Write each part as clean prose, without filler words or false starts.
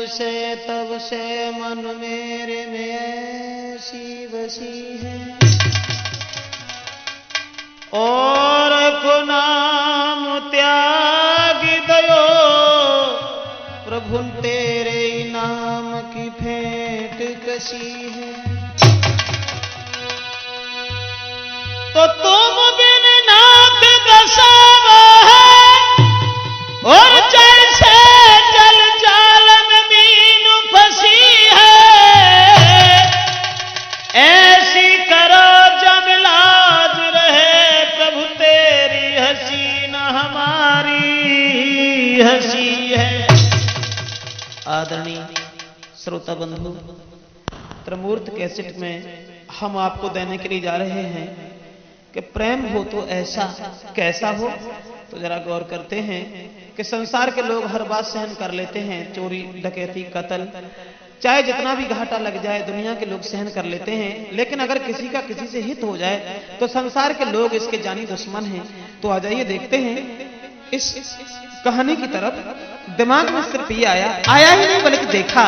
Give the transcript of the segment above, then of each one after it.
तब से मन मेरे में ऐसी बसी है, और को नाम त्याग दयो प्रभु तेरे नाम की फेंट कसी है। तो तुम बिन नाथ दसावा है, और जैसे जल जाल में मीन फंसी है, ऐसी करो जब लाज रहे प्रभु तेरी हंसी न हमारी हंसी है। आदरणीय श्रोता बंधु, त्रिमूर्त कैसेट में हम आपको देने के लिए जा रहे हैं कि प्रेम हो तो ऐसा कैसा हो। तो जरा गौर करते हैं कि संसार के लोग हर बात सहन कर लेते हैं, चोरी डकैती कत्ल, चाहे जितना भी घाटा लग जाए दुनिया के लोग सहन कर लेते हैं। लेकिन अगर किसी का किसी से हित हो जाए तो संसार के लोग इसके जानी दुश्मन हैं। तो आ जाइए देखते हैं इस कहानी की तरफ। दिमाग में सिर्फ ये आया ही नहीं बल्कि देखा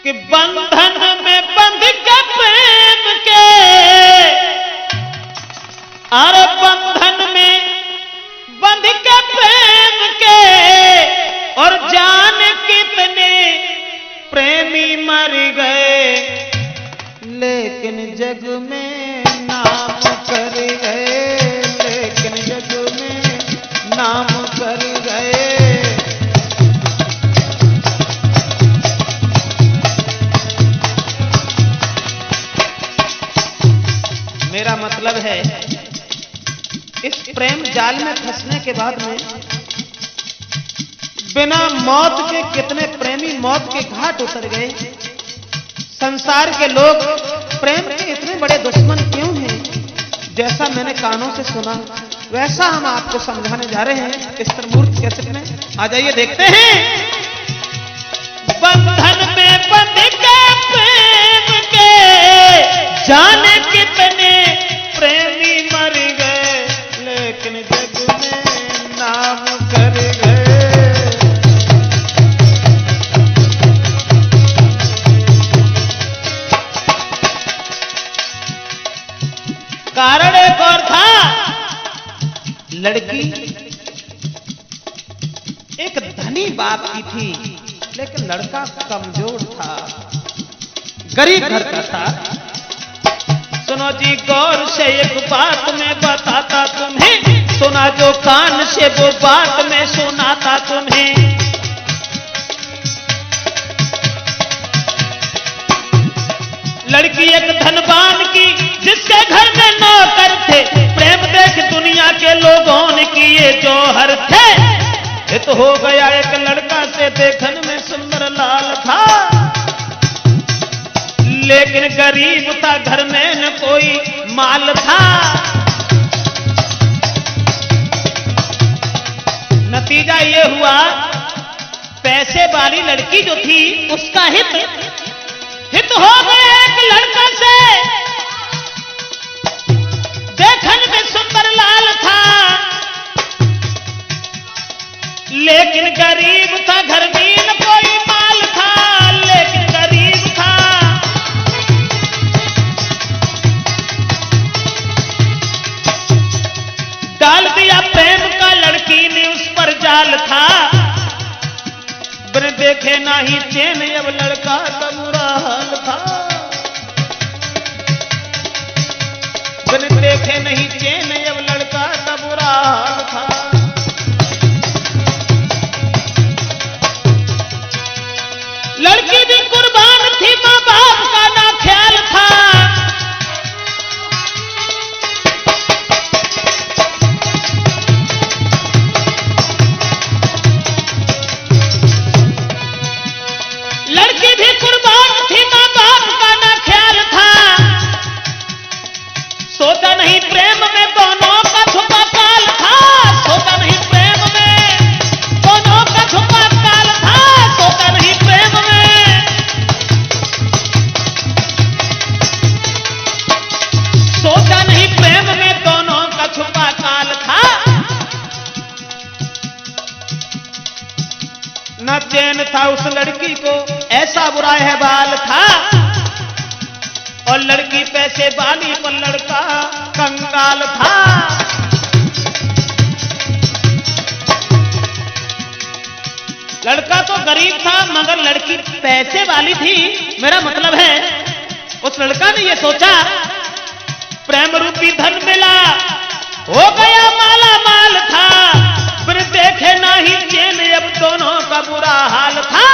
कि बंधन में बंध के प्रेम के, अरे बंधन में बंध के प्रेम के, और जान कितने प्रेमी मर गए, लेकिन जग में नाम कर गए, लेकिन जग में नाम कर गए। मेरा मतलब है इस प्रेम जाल में फंसने के बाद में बिना मौत के कितने प्रेमी मौत के घाट उतर गए। संसार के लोग प्रेम के इतने बड़े दुश्मन क्यों हैं? जैसा मैंने कानों से सुना वैसा हम आपको समझाने जा रहे हैं इस त्रिमूर्त कैसेट में। आ जाइए देखते हैं। बंधन में बंध के प्रेम के, जाने कितने प्रेमी मर गए, लेकिन जग में नाम कर गए। कारण एक और था। लड़की एक धनी बाप की थी, लेकिन लड़का कमजोर था, गरीब घर का था। सुनो जी गौर से एक बात मैं बताता तुम्हें, सुना जो कान से वो बात मैं सुनाता तुम्हें। लड़की एक धनवान की जिसके घर में नौकर थे, प्रेम देख दुनिया के लोगों ने किए जौहर थे। हित हो गया एक लड़का से, देखने में सुंदर लाल था, लेकिन गरीब था, घर में न कोई माल था। नतीजा ये हुआ पैसे वाली लड़की जो थी उसका हित हो गया एक लड़का से, देखने में सुंदर लाल था, लेकिन गरीब था, घर में न कोई माल था, लेकिन गरीब था। डाल दिया प्रेम का लड़की ने उस पर जाल था, बिन देखे ना ही चैन अब लड़का का बुरा हाल था, बिन देखे नहीं चैन अब लड़का का बुरा हाल था। लड़की भी कुर्बान थी, मां बाप का ना ख्याल था, लड़की भी कुर्बान थी, मां बाप का ना ख्याल था। सोचा नहीं प्रेम में दोनों का छुपा काल था, सोचा नहीं प्रेम में दोनों का छुपा काल था, सोचा नहीं प्रेम में, सोचा नहीं प्रेम में दोनों का छुपा काल था। ना चैन था उस लड़की को, ऐसा बुरा है बाल था। और लड़की पैसे वाली पर लड़का कंगाल था। लड़का तो गरीब था मगर लड़की पैसे वाली थी। मेरा मतलब है उस लड़का ने यह सोचा प्रेम रूपी धन मिला, हो गया माला माल था, फिर देखे नहीं चैन अब दोनों का बुरा हाल था।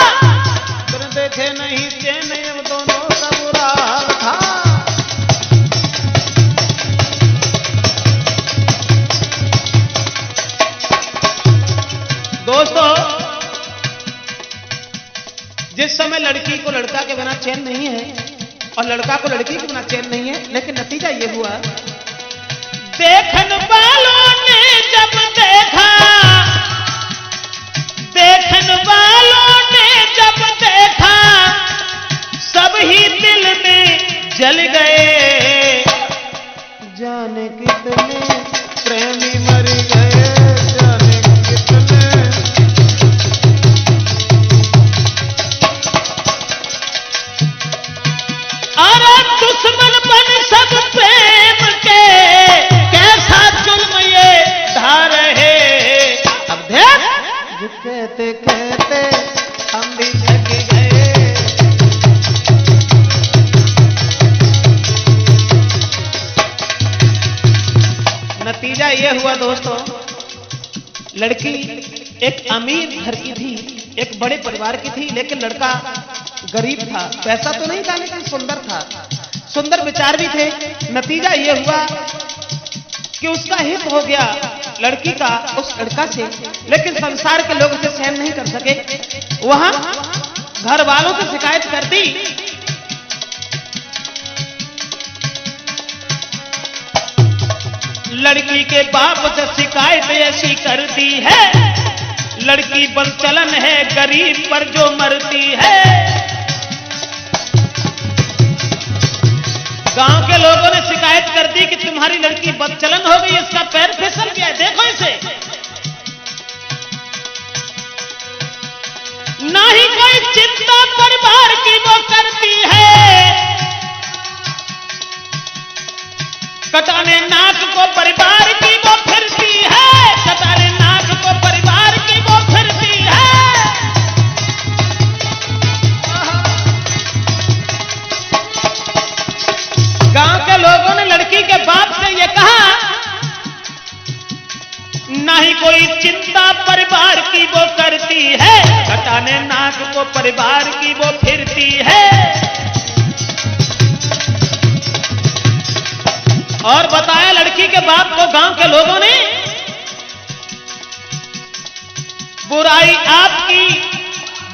फिर देखे नहीं चैन अब दोनों का बुरा हाल था। दोस्तों, जिस समय लड़की को लड़का के बिना चैन नहीं है और लड़का को लड़की के बिना चैन नहीं है, लेकिन नतीजा ये हुआ देखन वालों ने जब देखा, देखन वालों ने जब देखा, सब ही दिल में जल गए। जाने कितने प्रेमी मर गए, जाने कितने। अरे दुश्मन बन सब प्रेम के, कैसा जुल्म ये ढा रहे। अब देख जो कहते कहते हम भी थक गए। नतीजा यह हुआ दोस्तों, लड़की एक अमीर घर की थी, एक बड़े परिवार की थी, लेकिन लड़का गरीब था। पैसा तो नहीं था लेकिन सुंदर था, सुंदर विचार भी थे। नतीजा यह हुआ कि उसका हित हो गया लड़की का उस लड़का से, लेकिन संसार के लोग उसे सहन नहीं कर सके। वहां घर वालों से शिकायत कर दी। लड़की के बाप से शिकायत ऐसी कर दी है, लड़की बदचलन है गरीब पर जो मरती है। गांव के लोगों ने शिकायत कर दी कि तुम्हारी लड़की बदचलन हो गई, इसका पैर फिसल गया, देखो इसे। ना ही कोई चिंता परिवार की वो करती है, कटाने नाक को परिवार की वो फिरती है, कटाने नाक को परिवार की वो फिरती है। गांव के लोगों ने लड़की के बाप से ये कहा, ना ही कोई चिंता परिवार की वो करती है, कटाने नाक को परिवार की वो फिरती है। और बताया लड़की के बाप को गांव के लोगों ने, बुराई आपकी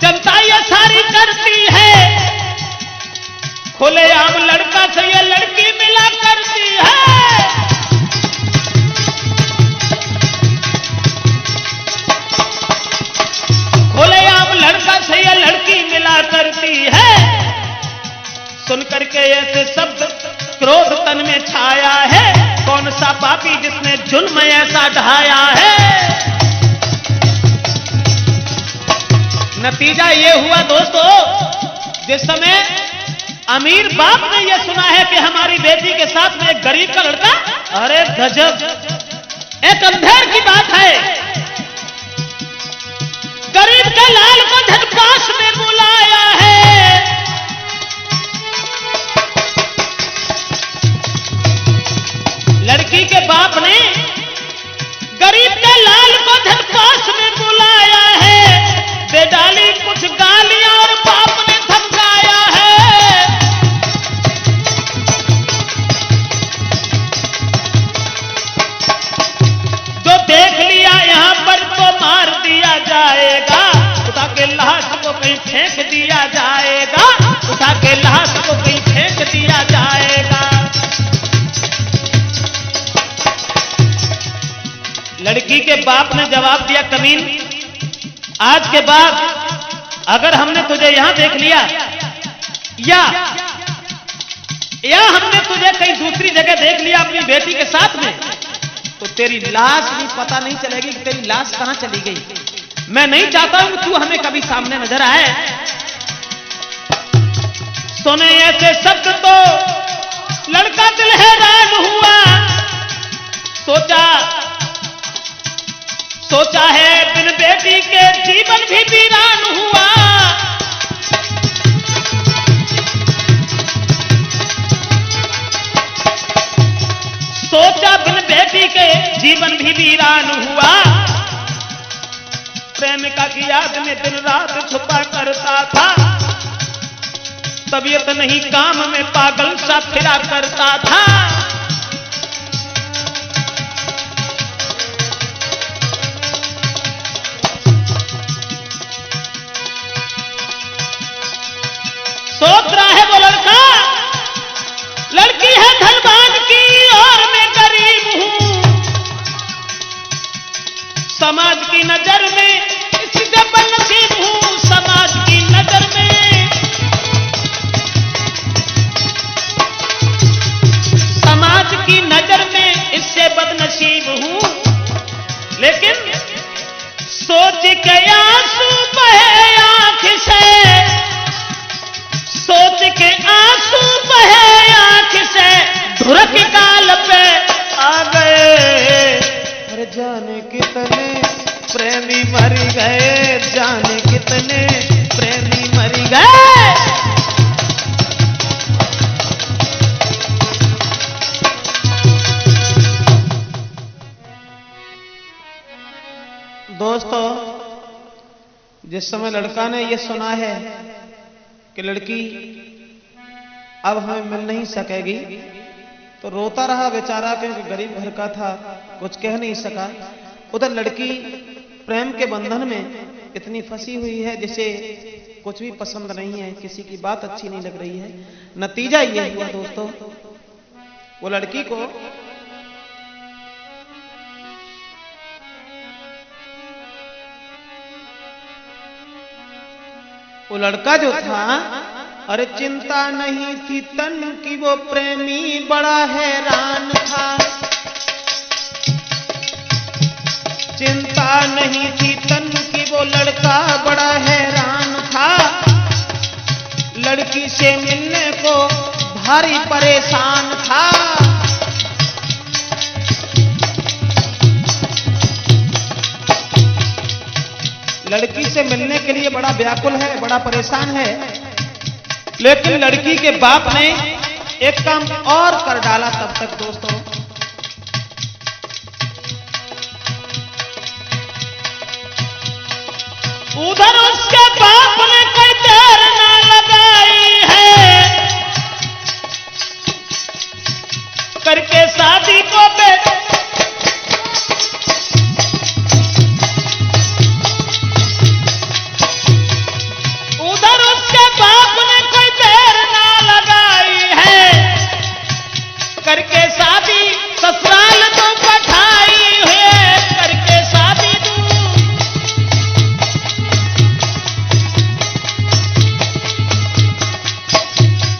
जनता ये सारी करती है, खुलेआम लड़का से ये लड़की मिला करती है। खुलेआम लड़का से ये लड़की मिला करती है। सुनकर के ऐसे शब्द क्रोध तन में छाया है, कौन सा पापी जिसने जुल्म ऐसा ढाया है। नतीजा यह हुआ दोस्तों, जिस समय अमीर बाप ने यह सुना है कि हमारी बेटी के साथ में एक गरीब का लड़का, अरे गजब, एक अंधेर की बात है। गरीब के लाल को झटपास में बुलाया है। लड़की के बाप ने गरीब के लाल को झटपास में बुलाया है, दे डाली कुछ गालियां और बाप ने धमकाया है। जो देख लिया यहां पर तो मार दिया जाएगा, उठा के लाश को कहीं फेंक दिया जाएगा, उठा के लाश को कहीं फेंक दिया जाएगा। लड़की के बाप ने जवाब दिया, कमीन, आज के बाद अगर हमने तुझे यहां देख लिया या हमने तुझे कहीं दूसरी जगह देख लिया अपनी बेटी के साथ में, तो तेरी लाश भी पता नहीं चलेगी कि तेरी लाश कहां चली गई। मैं नहीं चाहता हूं तू हमें कभी सामने नजर आए। सुने ऐसे शब्द तो लड़का दिल हैरान हुआ। सोचा है बिन बेटी के जीवन भी वीरान हुआ। सोचा बिन बेटी के जीवन भी वीरान हुआ। प्रेमिका की याद में दिन रात छुपा करता था। तबीयत नहीं काम में पागल सा फिरा करता था। सोच रहा है वो लड़का, लड़की है धनवान की और मैं गरीब हूं। समाज की नजर में इससे बदनसीब हूं। समाज की नजर में की नजर में इससे बदनसीब हूं। लेकिन सोच के आंसू बहे आंख से, सोच के आंसू बहे आंख से धुरक गाल पे आ गए। अरे जाने कितने प्रेमी मर गए, जाने कितने प्रेमी मर गए। दोस्तों, जिस समय लड़का ने यह सुना है कि लड़की अब हमें मिल नहीं सकेगी, तो रोता रहा बेचारा, क्योंकि गरीब घर का था, कुछ कह नहीं सका। उधर लड़की प्रेम के बंधन में इतनी फंसी हुई है जिसे कुछ भी पसंद नहीं है, किसी की बात अच्छी नहीं लग रही है। नतीजा ये हुआ दोस्तों, वो लड़की को वो लड़का जो था, अरे चिंता नहीं थी तन की, वो प्रेमी बड़ा हैरान था। चिंता नहीं थी तन की, वो लड़का बड़ा हैरान था। लड़की से मिलने को भारी परेशान था। लड़की से मिलने के लिए बड़ा व्याकुल है, बड़ा परेशान है। लेकिन लड़की के बाप ने एक काम और कर डाला तब तक दोस्तों। उधर उसके बाप ने कोई देर ना लगाई है, करके शादी को करके शादी ससुराल तो पठाई है, करके शादी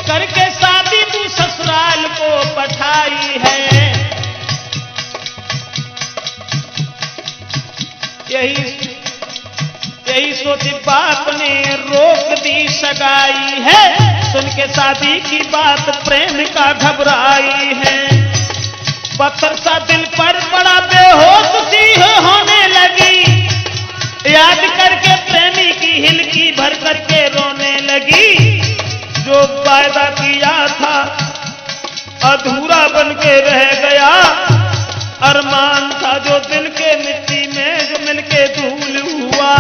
करके शादी तू ससुराल को पठाई है। यही सोच बाप ने रोक दी सगाई है। सुन के शादी की बात प्रेमिका घबराई है। पत्थर सा दिल पर बड़ा बेहोश सी होने लगी। याद करके प्रेमी की हिलकी भर करके रोने लगी। जो वायदा किया था अधूरा बन के रह गया। अरमान था जो दिल के मिट्टी में जो मिलके धूल हुआ।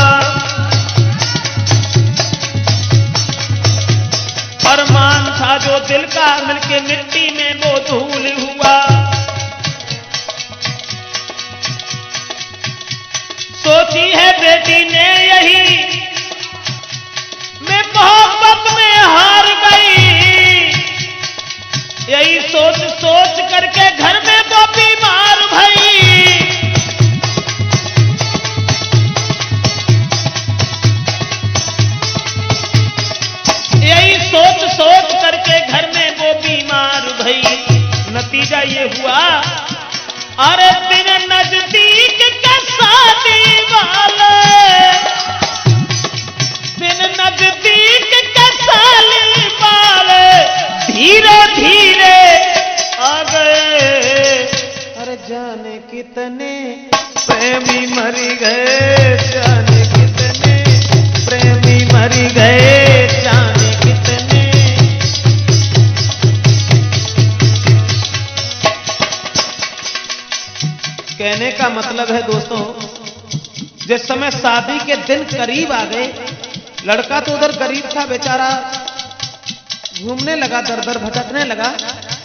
अरमान था जो दिल का मिलके मिट्टी में वो धूल हुआ। सोची है बेटी ने यही, मैं मोहब्बत में हार गई। यही सोच सोच करके घर में वो बीमार भई। यही सोच सोच करके घर में वो बीमार भई। नतीजा ये हुआ अरे बिन नजदीक के शादी वाले, बिन नजदीक के शादी वाले धीरे धीरे आ गए। अरे जाने कितने प्रेमी मरी गए, जाने कितने प्रेमी मरी गए, जाने कितने। कहने का मतलब है दोस्तों, जिस समय शादी के दिन करीब आ गए, लड़का तो उधर गरीब था बेचारा, घूमने लगा, दर दर भटकने लगा,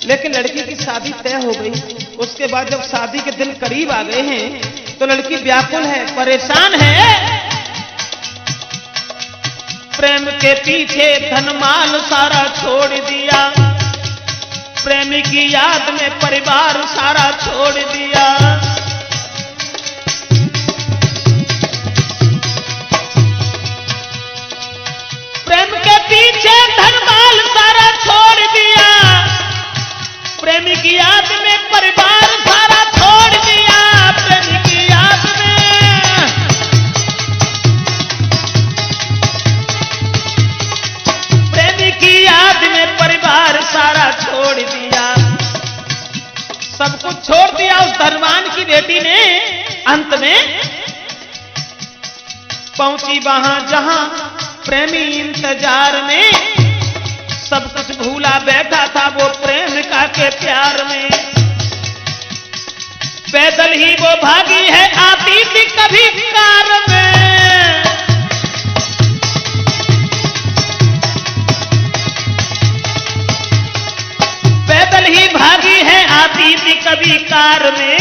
लेकिन लड़की की शादी तय हो गई। उसके बाद जब शादी के दिन करीब आ गए हैं तो लड़की व्याकुल है, परेशान है। प्रेम के पीछे धनमाल सारा छोड़ दिया, प्रेमी की याद में परिवार सारा छोड़ दिया। प्रेम के पीछे धनमाल सारा छोड़ दिया, प्रेमी की याद में परिवार सारा छोड़ दिया, प्रेमी की याद में। प्रेमी की याद में परिवार सारा छोड़ दिया, सब कुछ छोड़ दिया उस धनवान की बेटी ने। अंत में पहुंची वहां जहां प्रेमी इंतजार में, सब कुछ भूला बैठा था वो प्रेमिका के प्यार में। पैदल ही वो भागी है, आती थी कभी कार में। पैदल ही भागी है, आती थी कभी कार में।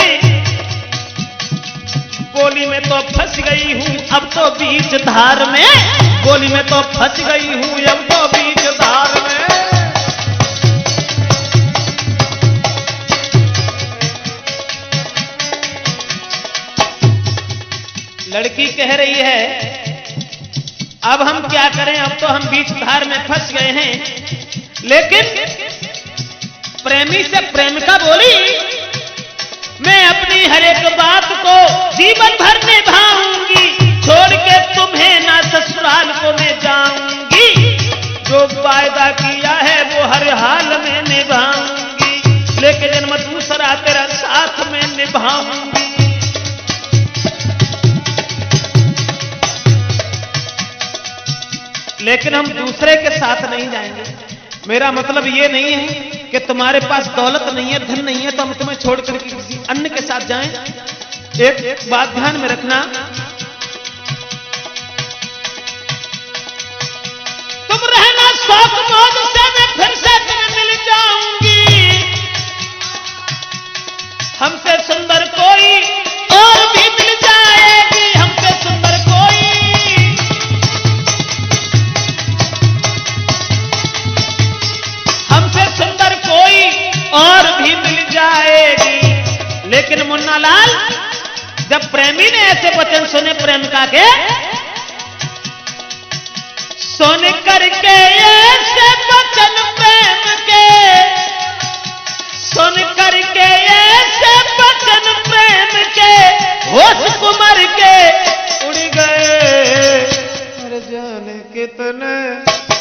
गोली में तो फंस गई हूं अब तो बीच धार में, गोली में तो फंस गई हूं अब तो बीच धार में। लड़की कह रही है अब हम क्या करें, अब तो हम बीच धार में फंस गए हैं। लेकिन प्रेमी से प्रेमिका बोली, मैं अपनी हर एक बात को जीवन भर निभाऊंगी, छोड़ के तुम्हें ना ससुराल को मैं जाऊंगी। जो वायदा किया है वो हर हाल में निभाऊंगी, लेकिन जन्म दूसरा तेरा साथ में निभाऊंगी। लेकिन हम दूसरे के साथ नहीं जाएंगे। मेरा मतलब ये नहीं है कि तुम्हारे पास दौलत नहीं है, धन नहीं है, तो हम तुम्हें छोड़ करके किसी अन्य के साथ जाएं। एक बात ध्यान में रखना, तुम रहना शौक मौज से, मैं फिर से तुम्हें मिल जाऊंगी। हमसे सुंदर कोई और भी मिल जाएगी, हमसे सुंदर कोई। हमसे सुंदर कोई और भी मिल जाएगी। लेकिन मुन्ना लाल, जब प्रेमी ने ऐसे वचन सुने प्रेमिका के, सुन करके ऐसे वचन प्रेम के, सुन करके ऐसे वचन प्रेम के, होश कुमर के उड़ गए। अरे जाने कितने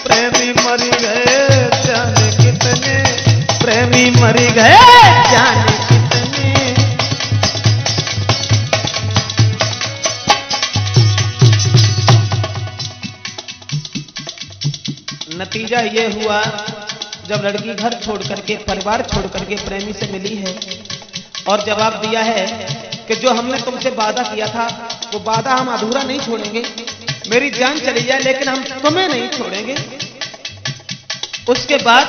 प्रेमी मर गए, जाने कितने प्रेमी मर गए, जाने कितने। नतीजा ये हुआ, जब लड़की घर छोड़ करके, परिवार छोड़ करके प्रेमी से मिली है और जवाब दिया है कि जो हमने तुमसे वादा किया था वो वादा हम अधूरा नहीं छोड़ेंगे, मेरी जान चली जाए लेकिन हम तुम्हें नहीं छोड़ेंगे। उसके बाद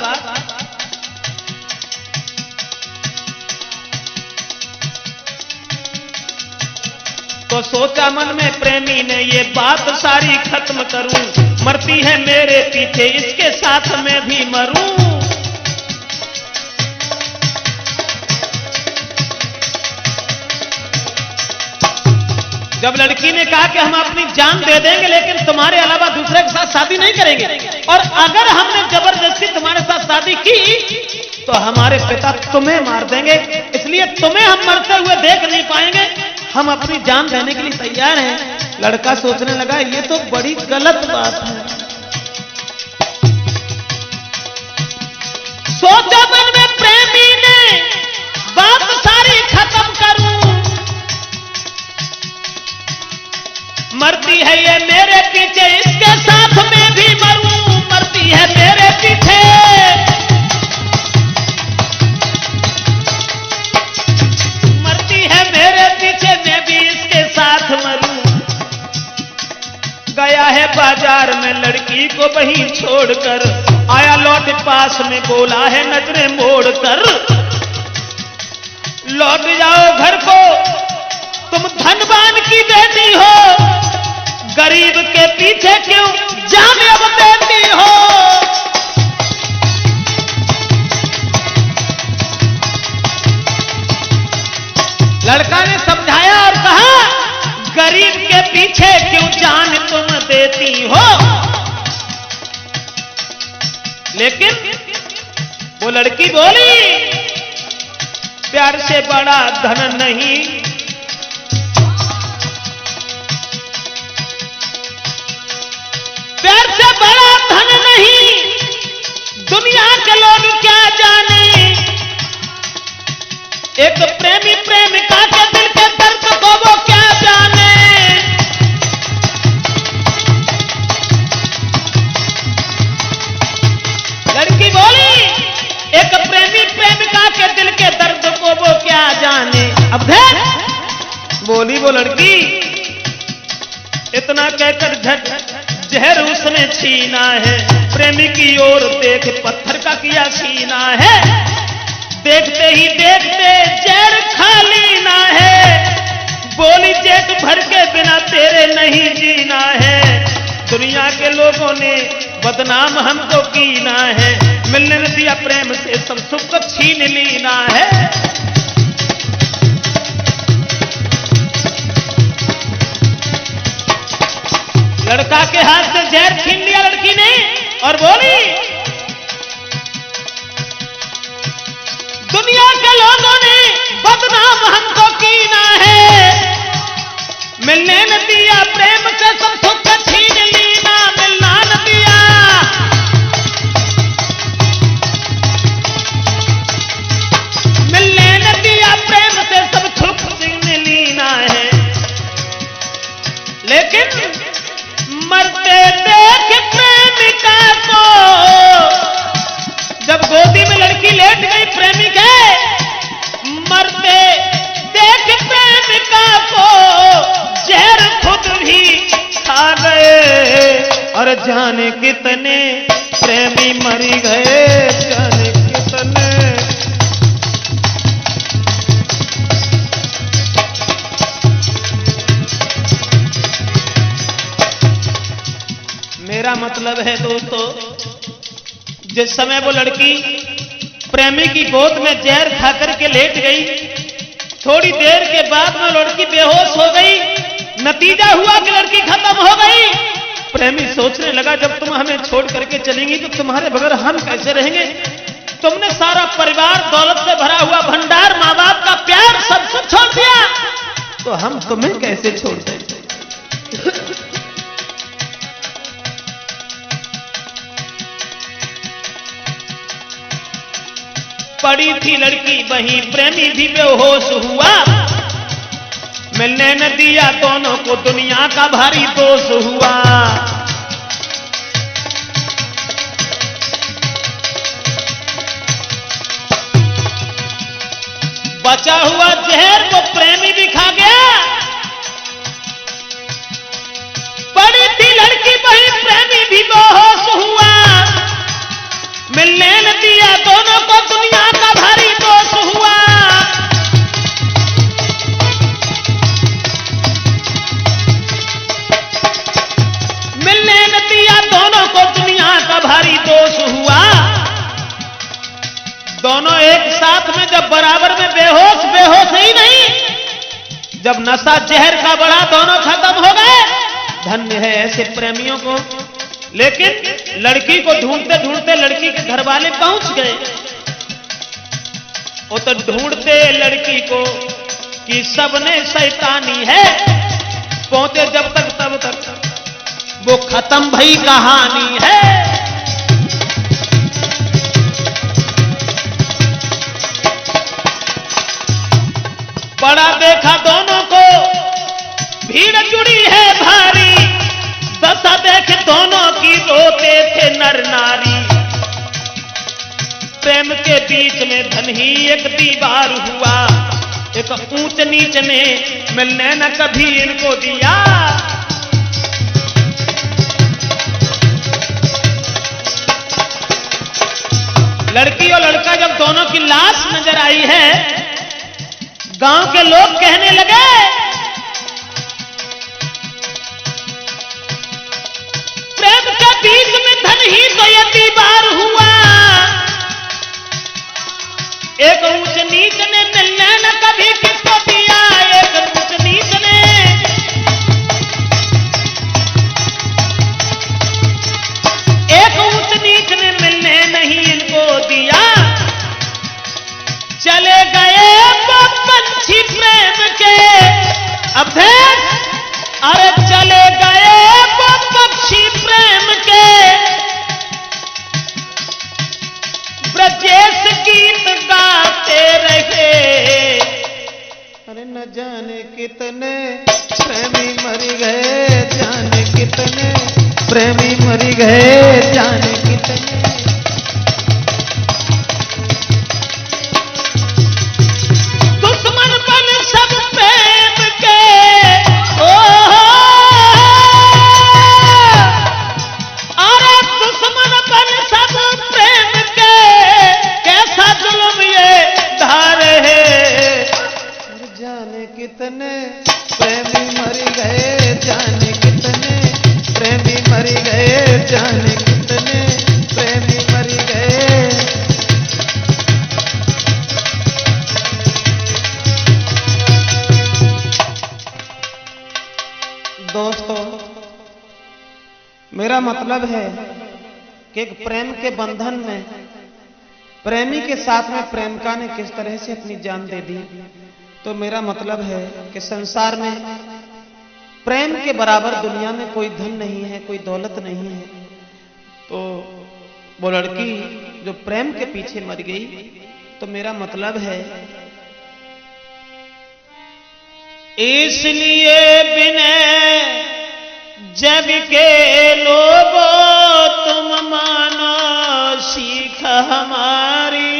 तो सोचा मन में प्रेमी ने ये बात सारी खत्म करूं, मरती है मेरे पीछे इसके साथ मैं भी मरूं। जब लड़की ने कहा कि हम अपनी जान दे देंगे लेकिन तुम्हारे अलावा दूसरे के साथ शादी नहीं करेंगे, और अगर हमने जबरदस्ती तुम्हारे साथ शादी की तो हमारे पिता तुम्हें मार देंगे, इसलिए तुम्हें हम मरते हुए देख नहीं पाएंगे, हम अपनी जान देने के लिए तैयार हैं। लड़का सोचने लगा ये तो बड़ी गलत बात है। सोचा मन में प्रेमी ने बात सारी खत्म करूं, मरती है ये मेरे पीछे इसके साथ मैं भी मरूं, मरती है मेरे पीछे, मरती है मेरे पीछे मैं भी इसके साथ मरूं। गया है बाजार में लड़की को वहीं छोड़कर, आया लौट पास में बोला है नजरें मोड़कर, लौट जाओ घर को तुम धनवान की बेटी हो, गरीब के पीछे क्यों जान अब देती हो। लड़का ने समझाया और कहा गरीब के पीछे क्यों जान तुम देती हो, लेकिन वो लड़की बोली प्यार से बड़ा धन नहीं, प्यार से बड़ा धन नहीं, दुनिया के लोग क्या जाने, एक प्रेमी प्रेमिका के दिल के दर्द को वो क्या जाने। लड़की बोली एक प्रेमी प्रेमिका के दिल के दर्द को वो क्या जाने। अब देख बोली वो लड़की, इतना कहकर झट जहर उसने छीना है, प्रेमी की ओर देख पत्थर का किया सीना है, देखते ही देखते जहर खा लेना है, बोली जेठ भर के बिना तेरे नहीं जीना है, दुनिया के लोगों ने बदनाम हमको कीना है, मिलने न दिया प्रेम से सब सुख छीन लेना है। लड़का के हाथ से जहर छीन लिया लड़की ने और बोली दुनिया के लोगों ने बदनाम हमको कीना है, मिलने न दिया प्रेम से सब सुख छीन लेना, मिलना न दिया, मिलने न दिया प्रेम से सब सुख छीन लेना है। लेकिन मरते देख प्रेमिका को, जब गोदी में लड़की लेट गई प्रेमी के, मरते देख प्रेमिका को जहर खुद भी खा गए, और जाने कितने प्रेमी मर गए, जाने कितने। मेरा मतलब है दोस्तों, जिस समय वो लड़की प्रेमी की गोद में जहर खाकर के लेट गई, थोड़ी देर के बाद वो लड़की बेहोश हो गई, नतीजा हुआ कि लड़की खत्म हो गई। प्रेमी सोचने लगा जब तुम हमें छोड़ करके चलेंगी तो तुम्हारे बगैर हम कैसे रहेंगे, तुमने सारा परिवार दौलत से भरा हुआ भंडार, माँ बाप का प्यार सब कुछ छोड़ दिया, तो हम तुम्हें कैसे छोड़ देंगे। पड़ी थी लड़की वहीं, प्रेमी भी बेहोश हुआ, मिलने न दिया दोनों को, दुनिया का भारी दोष हुआ। बचा हुआ जहर को प्रेमी भी खा गया, पड़ी थी लड़की वहीं, प्रेमी भी बेहोश हुआ, मिलने न दिया दोनों को, दुनिया का भारी दोष हुआ। मिलने न दिया दोनों को, दुनिया का भारी दोष हुआ। दोनों एक साथ में जब बराबर में बेहोश, बेहोश ही नहीं, जब नशा जहर का बढ़ा, दोनों खत्म हो गए, धन्य है ऐसे प्रेमियों को। लेकिन लड़की को ढूंढते ढूंढते लड़की के घर वाले पहुंच गए। वो तो ढूंढते लड़की को कि सबने शैतानी है, पहुंचे जब तक तब तक वो खत्म भई कहानी है। बड़ा देखा दोनों को भीड़ जुड़ी है भारी, दशा देख दोनों की रोते थे नर नारी। प्रेम के बीच में धन ही एक दीवार हुआ, एक ऊंच नीच ने मिलने न कभी इनको दिया। लड़की और लड़का जब दोनों की लाश नजर आई है, गांव के लोग कहने लगे प्रेम के बीच में धन ही तो ये दीवार हुआ, एक ऊंच नीच ने मिलने न कभी किसको दिया। एक ऊंच नीच ने मिलने नहीं इनको दिया। चले गए वो पंछी प्रेम के, अब देख, अरे चले गए वो पक्षी प्रेम के, ब्रजेश गीत गाते रहे। अरे न जाने कितने प्रेमी मर गए, जाने कितने प्रेमी मर गए, जाने कितने। दुश्मन बन सब प्रेम के, अरे दुश्मन बन सब प्रेम के, कैसा जुल्म ये धारे है। जाने कितने प्रेमी मर गए, जाने कितने प्रेमी मर गए, जाने कितने प्रेमी मर गए। दोस्तों, मेरा मतलब है कि एक प्रेम के बंधन में प्रेमी के साथ में प्रेमिका ने किस तरह से अपनी जान दे दी। तो मेरा मतलब है कि संसार में प्रेम के बराबर दुनिया में कोई धन नहीं है, कोई दौलत नहीं है। तो वो लड़की जो प्रेम के पीछे मर गई, तो मेरा मतलब है इसलिए विनय जग के लोगों तुम मानो सीख हमारी।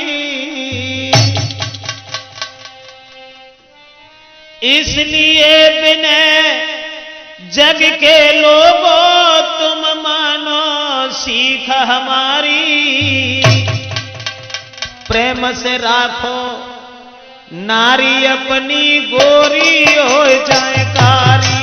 इसलिए विनय जग के लोगों तुम मानो सीख हमारी। प्रेम से राखो नारी अपनी गोरी हो जाए कारी।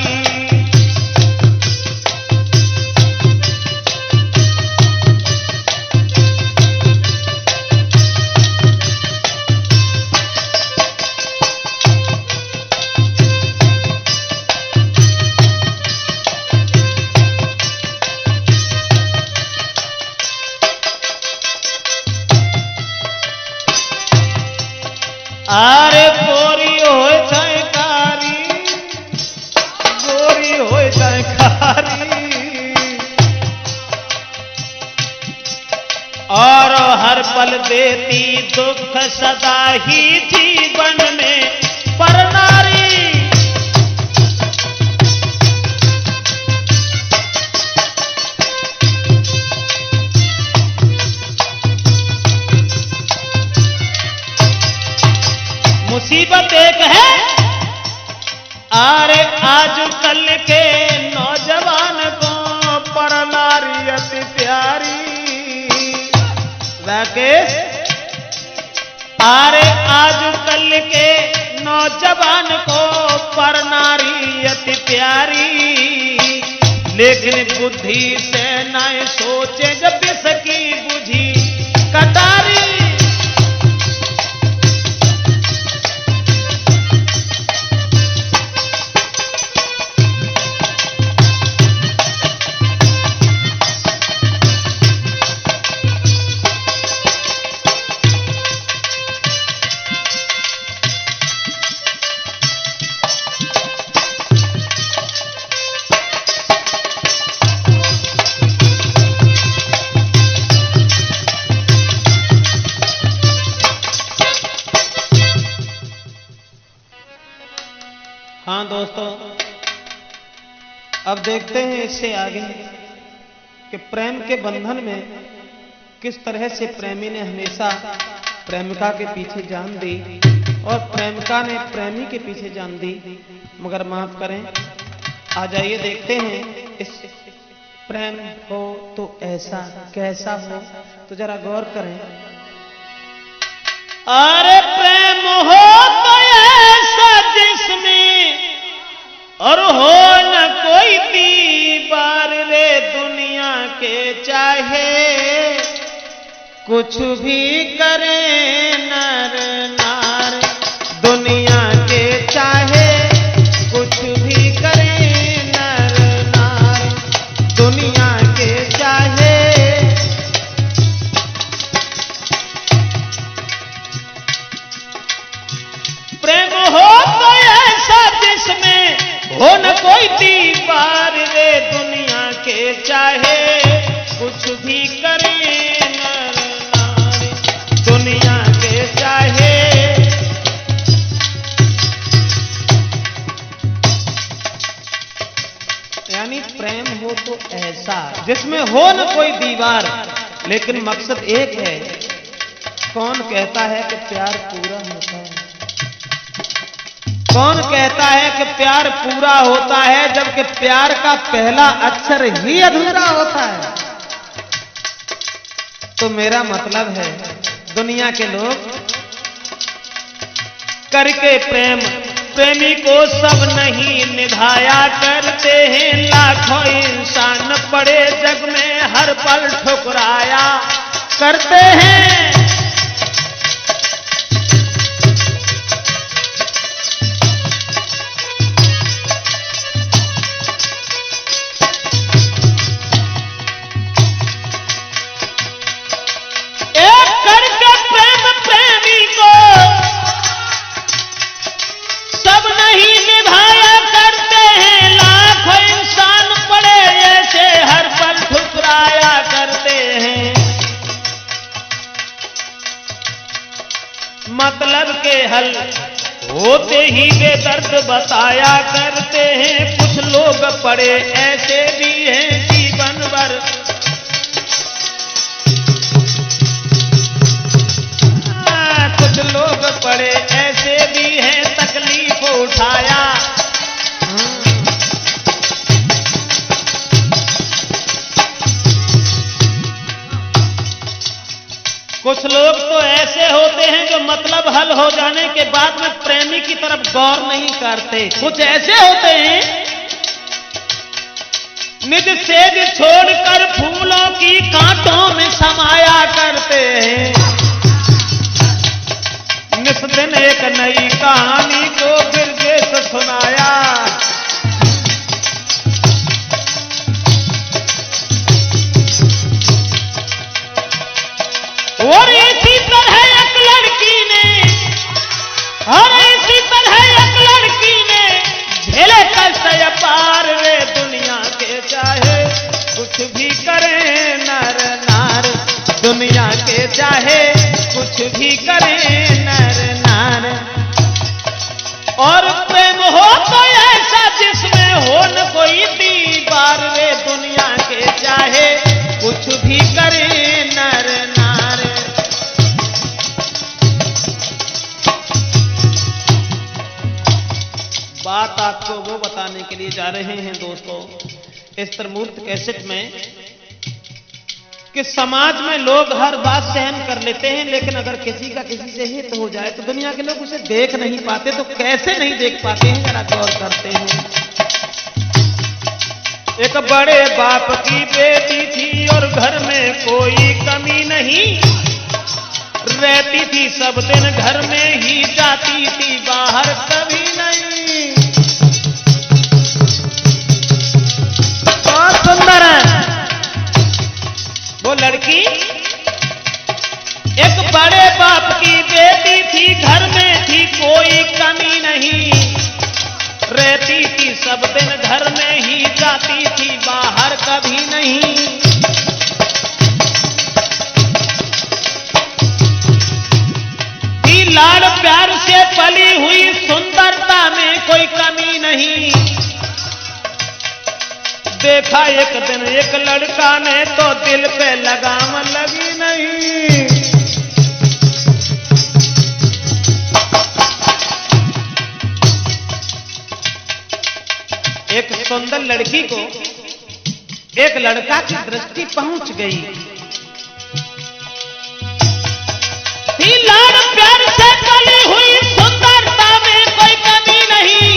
आरे गोरी हो जाए कारी, गोरी हो जाए कारी। और हर पल देती दुख सदा ही जीवन में पर नारी। मुसीबत एक है, आरे आज कल के नौजवान को पर नारी अति प्यारी। राकेश, आरे आज कल के नौजवान को पर नारी अति प्यारी। लेकिन बुद्धि से न सोचे जब इसकी बुझी कटारी। हाँ दोस्तों, अब देखते हैं इससे आगे कि प्रेम के बंधन में किस तरह से प्रेमी ने हमेशा प्रेमिका के पीछे जान दी और प्रेमिका ने प्रेमी के पीछे जान दी। मगर माफ करें, आ जाइए देखते हैं इस प्रेम हो तो ऐसा कैसा हो, तो जरा गौर करें। अरे प्रेम हो तो ऐसा जिसमें और हो न कोई दीवार रे दुनिया के चाहे कुछ भी करे नर नार, दुनिया के चाहे कुछ भी करे नर नार, दुनिया के चाहे। प्रेम हो तो ऐसा जिसमें हो न कोई दीवार रे दुनिया के चाहे कुछ भी करे नर नारी, दुनिया के चाहे। यानी प्रेम हो तो ऐसा जिसमें हो न कोई दीवार, लेकिन मकसद एक है। कौन कहता है कि प्यार पूरा होता है? कौन कहता है कि प्यार पूरा होता है जबकि प्यार का पहला अक्षर ही अधूरा होता है? तो मेरा मतलब है, दुनिया के लोग करके प्रेम प्रेमी को सब नहीं निभाया करते हैं। लाखों इंसान पड़े जग में हर पल ठुकराया करते हैं। मतलब के हल होते ही बेदर्द बताया करते हैं। कुछ लोग पड़े ऐसे भी हैं जीवन भर, कुछ लोग पड़े ऐसे भी हैं तकलीफ उठाया। कुछ लोग तो ऐसे होते हैं जो मतलब हल हो जाने के बाद में प्रेमी की तरफ गौर नहीं करते। कुछ ऐसे होते हैं निज सेज छोड़कर फूलों की कांटों में समाया करते हैं। निस दिन एक नई कहानी को बिरजेश सुनाया। और इसी तरह एक लड़की ने, और इसी तरह एक लड़की ने झेले कष्ट पार रे दुनिया के चाहे कुछ भी करे नर नार, दुनिया के चाहे कुछ भी करे नर नार। और प्रेम हो तो ऐसा जिसमें हो न कोई दीवार रे दुनिया के चाहे कुछ भी करे नर नार। बात आपको वो बताने के लिए जा रहे हैं दोस्तों इस त्रमूर्त कैसेट में कि समाज में लोग हर बात सहन कर लेते हैं, लेकिन अगर किसी का किसी से हित हो जाए तो दुनिया के लोग उसे देख नहीं पाते। तो कैसे नहीं देख पाते हैं, जरा गौर करते हैं। एक बड़े बाप की बेटी थी और घर में कोई कमी नहीं, रहती थी सब दिन घर में ही, जाती थी बाहर कभी नहीं। बहुत सुंदर है वो लड़की। एक बड़े बाप की बेटी थी, घर में थी कोई कमी नहीं, रहती थी सब दिन घर में ही, जाती थी बाहर कभी नहीं। लाड़ प्यार से पली हुई सुंदरता में कोई कमी नहीं। देखा एक दिन एक लड़का ने तो दिल पे लगाम लगी नहीं। एक सुंदर लड़की को एक लड़का की दृष्टि पहुंच गई थी। लाड़ प्यार से पली हुई सुंदरता में कोई कमी नहीं।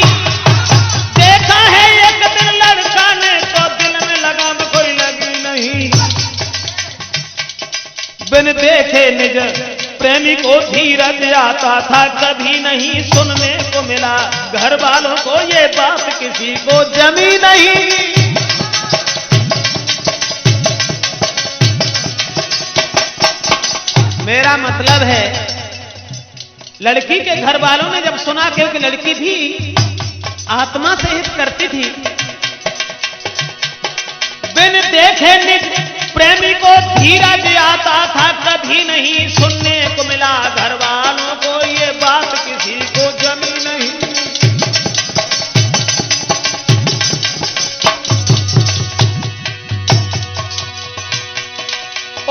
देखा है एक दिन लड़का ने तो दिल में लगाम कोई लगी नहीं। बिन देखे निज प्रेमी को धीरज आता था कभी नहीं सुनने को मिला। घर वालों को ये बात किसी को जमी नहीं। मेरा मतलब है लड़की के घर वालों ने जब सुना कि लड़की भी आत्मा से हित करती थी। बिन देखे निज प्रेमी को धीरज आता था कभी नहीं सुनने को मिला। घर वालों को ये बात किसी को जमी नहीं।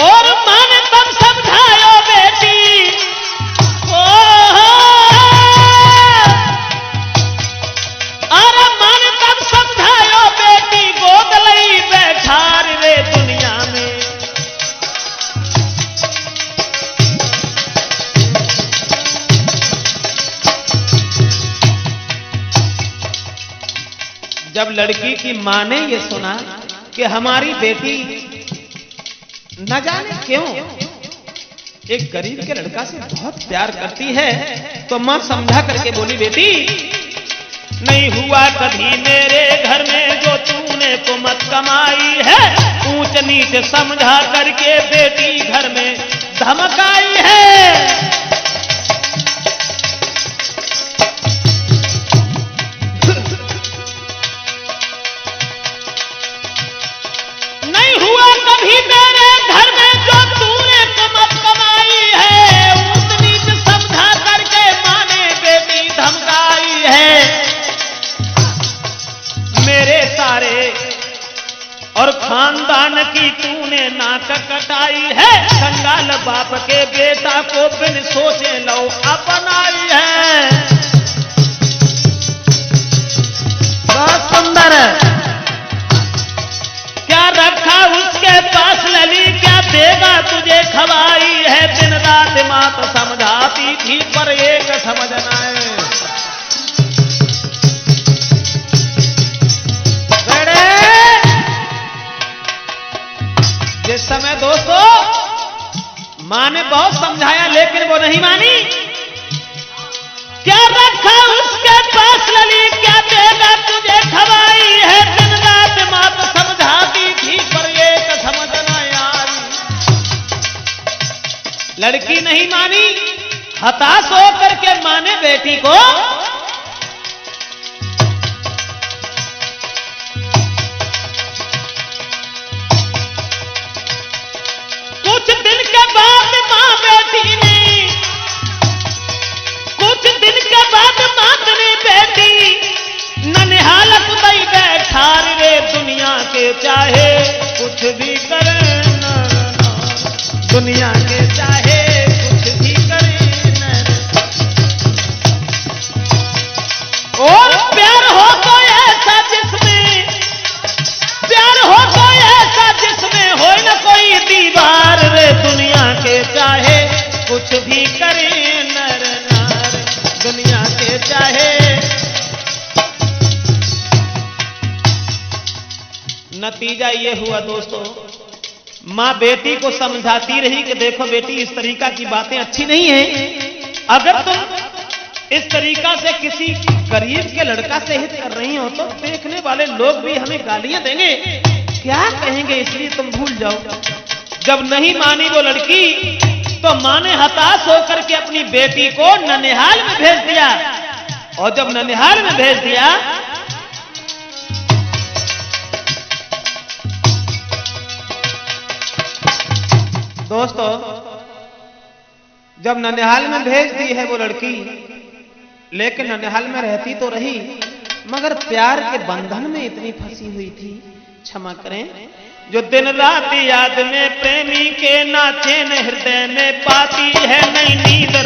और मां ने तब समझायो बेटी अरे मां ने तब समझायो बेटी गोद लई बैठा रे दुनिया में। जब लड़की की मां ने ये सुना कि हमारी बेटी न जाने क्यों एक गरीब के लड़का से बहुत प्यार करती है, तो मां समझा करके बोली बेटी नहीं हुआ कभी मेरे घर में जो तूने कुमत कमाई है। ऊंच नीच समझा करके बेटी घर में धमकाई है। नहीं हुआ कभी मेरे घर में जो तूने कुमत कमाई है। ऊंच नीच समझा करके मां ने बेटी धमकाई है। मेरे सारे और खानदान की तूने नाक कटाई है। कंगाल बाप के बेटा को बिन सोचे लो अपनाई है। बहुत सुंदर है। क्या रखा उसके पास लली क्या देगा तुझे खवाई है। दिन रात मात समझाती थी पर एक समझना है। जिस समय दोस्तों मां ने बहुत समझाया लेकिन वो नहीं मानी। क्या रखा उसके पास लली क्या देगा तुझे खवाई है। दिन रात मात समझाती थी पर एक समझना यार। लड़की नहीं मानी। हताश होकर के मां ने बेटी को कुछ दिन के बाद मां बेटी ने बेटी ननिहाल कुदाई बैठा रे दुनिया के चाहे कुछ भी करे दुनिया के चाहे कुछ भी करे और प्यार हो तो ऐसा जिसमें प्यार हो तो ऐसा जिसमें हो न कोई दीवार रे दुनिया के चाहे कुछ भी करे नर नार दुनिया के चाहे। नतीजा ये हुआ दोस्तों मां बेटी को समझाती रही कि देखो बेटी इस तरीका की बातें अच्छी नहीं है। अगर तुम इस तरीका से किसी गरीब के लड़का से हित कर रही हो तो देखने वाले लोग भी हमें गालियां देंगे, क्या कहेंगे, इसलिए तुम भूल जाओ। जब नहीं मानी वो लड़की तो मां ने हताश होकर के अपनी बेटी को ननिहाल में भेज दिया। और जब ननिहाल में भेज दिया दोस्तों, जब ननिहाल में भेज दी है वो लड़की, लेकिन ननिहाल में रहती तो रही मगर प्यार के बंधन में इतनी फंसी हुई थी। क्षमा करें, जो दिन रात याद में प्रेमी के नाचे न हृदय में पाती है, नई नींद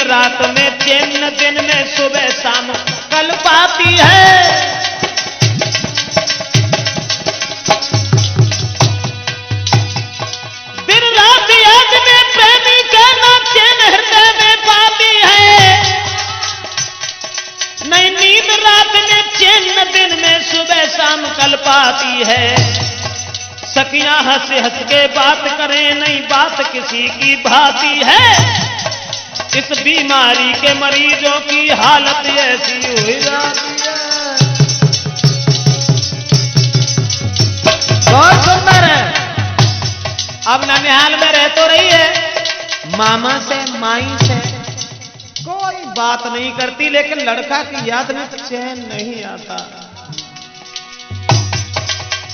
रात में चैन दिन में सुबह शाम कल पाती है। दिन रात याद में प्रेमी के नाचे न हृदय में पाती है, नई नींद रात में चैन दिन में सुबह शाम कल पाती है। सखियां हंस हंस के बात करें, नई बात किसी की भाती है। इस बीमारी के मरीजों की हालत ऐसी हुई जाती है। बहुत सुंदर है। अब ननिहाल में रह तो रही है, मामा से माई से कोई बात नहीं करती, लेकिन लड़का की याद में चैन नहीं आता।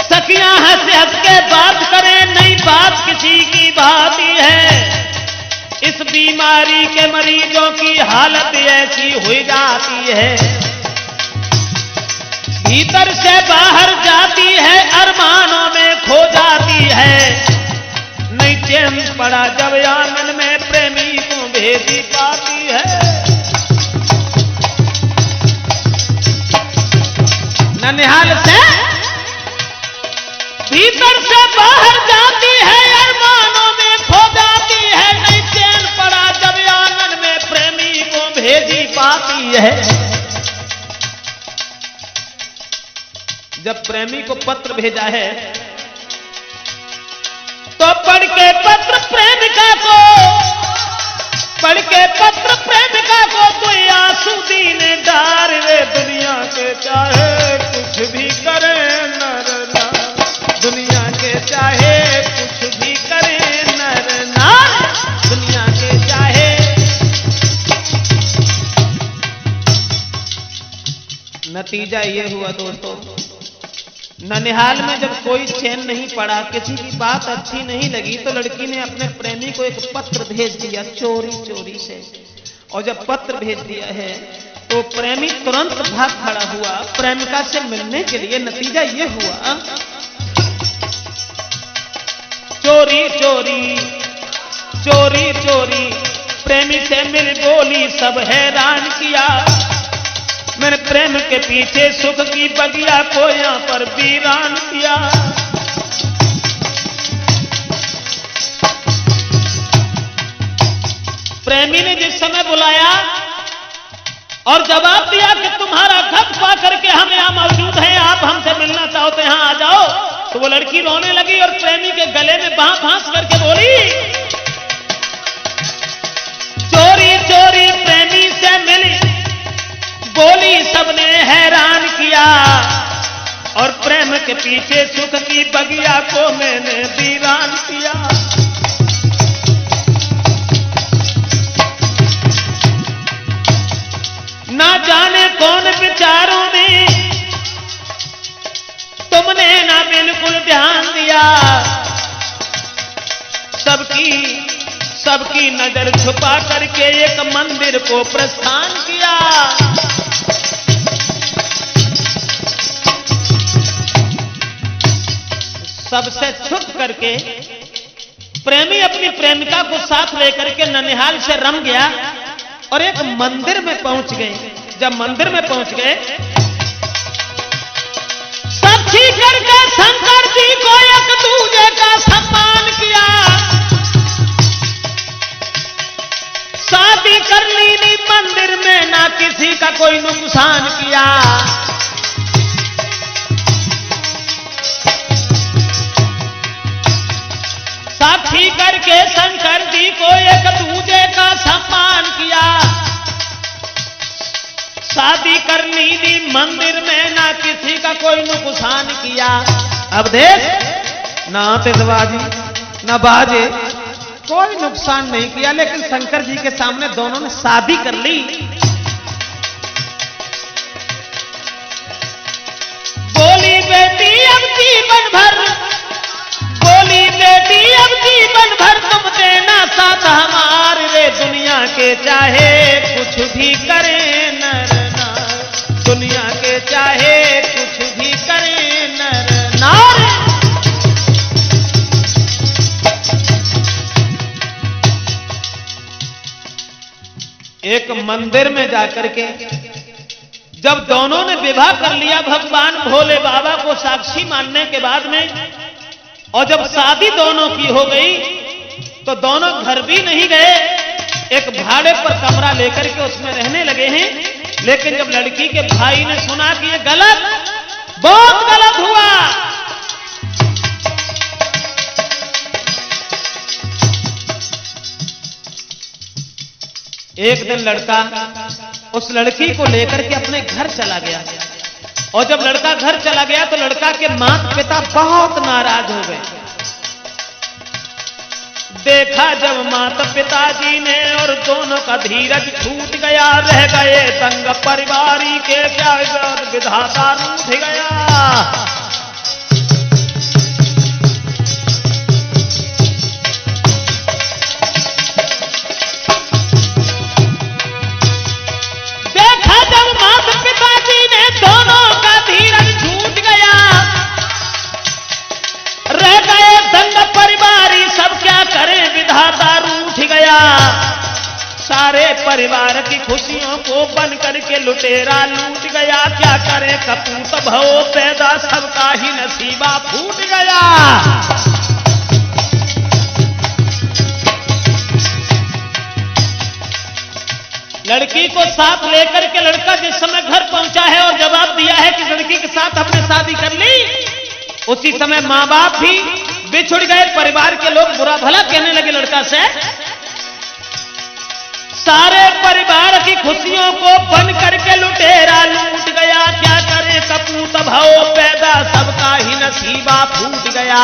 सखियां हंस हंस के बात करें, नई बात किसी की भाती है। इस बीमारी के मरीजों की हालत ऐसी हुई जाती है। भीतर से बाहर जाती है, अरमानों में खो जाती है। नहीं चैन पड़ा जब आंगन में प्रेमी को भेजी पाती है। ननिहाल से भीतर से बाहर जाती है, अरमानों में खो जाती है। नहीं चैन पड़ा जब आंगन में प्रेमी को भेजी पाती है। जब प्रेमी को पत्र भेजा है तो पढ़ के पत्र प्रेमिका को कोई आंसू दीने डार रे। दुनिया के चाहे कुछ भी करे नर नार, दुनिया के चाहे कुछ भी करे नर नार, दुनिया के चाहे। नतीजा ये हुआ दोस्तों, ननिहाल में जब कोई चैन नहीं पड़ा, किसी की बात अच्छी नहीं लगी, तो लड़की ने अपने प्रेमी को एक पत्र भेज दिया चोरी से। और जब पत्र भेज दिया है तो प्रेमी तुरंत भाग खड़ा हुआ प्रेमिका से मिलने के लिए। नतीजा ये हुआ, चोरी प्रेमी से मिल बोली, सब हैरान किया। मैंने प्रेम के पीछे सुख की बगिया को यहां पर वीरान किया। प्रेमी ने जिस समय बुलाया और जवाब दिया कि तुम्हारा खत पा करके हम यहां मौजूद हैं, आप हमसे मिलना चाहो तो यहां आ जाओ, तो वो लड़की रोने लगी और प्रेमी के गले में बांह फांस करके बोली, चोरी प्रेमी से मिली बोली, सबने हैरान किया। और प्रेम के पीछे सुख की बगिया को मैंने वीरान किया। ना जाने कौन विचारों में तुमने ना बिल्कुल ध्यान दिया। सबकी नजर छुपा करके एक मंदिर को प्रस्थान किया। सबसे छुप करके प्रेमी अपनी प्रेमिका को साथ लेकर के ननिहाल से रम गया और एक मंदिर में पहुंच गए। जब मंदिर में पहुंच गए, साक्षी करके शंकर जी को एक दूजे का सम्मान किया। शादी कर ली मंदिर में, ना किसी का कोई नुकसान किया। साक्षी करके शंकर जी को एक दूजे का सम्मान किया। शादी करनी थी मंदिर में, ना किसी का कोई नुकसान किया। अब देख, ना आतिशबाजी ना बाजे, कोई नुकसान नहीं किया, लेकिन शंकर जी के सामने दोनों ने शादी कर ली। बोली बेटी अब जीवन भर, बोली बेटी अब जीवन भर तुम देना साथ हमारे रे। दुनिया के चाहे कुछ भी करे नर नार, एक मंदिर में जाकर के जब दोनों ने विवाह कर लिया भगवान भोले बाबा को साक्षी मानने के बाद में, और जब शादी दोनों की हो गई तो दोनों घर भी नहीं गए, एक भाड़े पर कमरा लेकर के उसमें रहने लगे हैं। लेकिन जब लड़की के भाई ने सुना कि ये गलत, बहुत गलत हुआ, एक दिन लड़का उस लड़की को लेकर के अपने घर चला गया, और जब लड़का घर चला गया तो लड़का के माता पिता बहुत नाराज हो गए। देखा जब माता पिताजी ने और दोनों का धीरज छूट गया, रह गए तंग परिवारी के, क्या विधाता रूठ गया। सारे परिवार की खुशियों को बन करके लुटेरा लूट गया, क्या करे कपूत भव पैदा, सबका ही नसीबा फूट गया। लड़की को साथ लेकर के लड़का जिस समय घर पहुंचा है और जवाब दिया है कि लड़की के साथ हमने शादी कर ली, उसी समय मां बाप भी बिछुड़ गए, परिवार के लोग बुरा भला कहने लगे लड़का से। सारे परिवार की खुशियों को बन करके लुटेरा लूट गया, क्या करे कपूत भाव पैदा, सबका ही नसीबा फूट गया।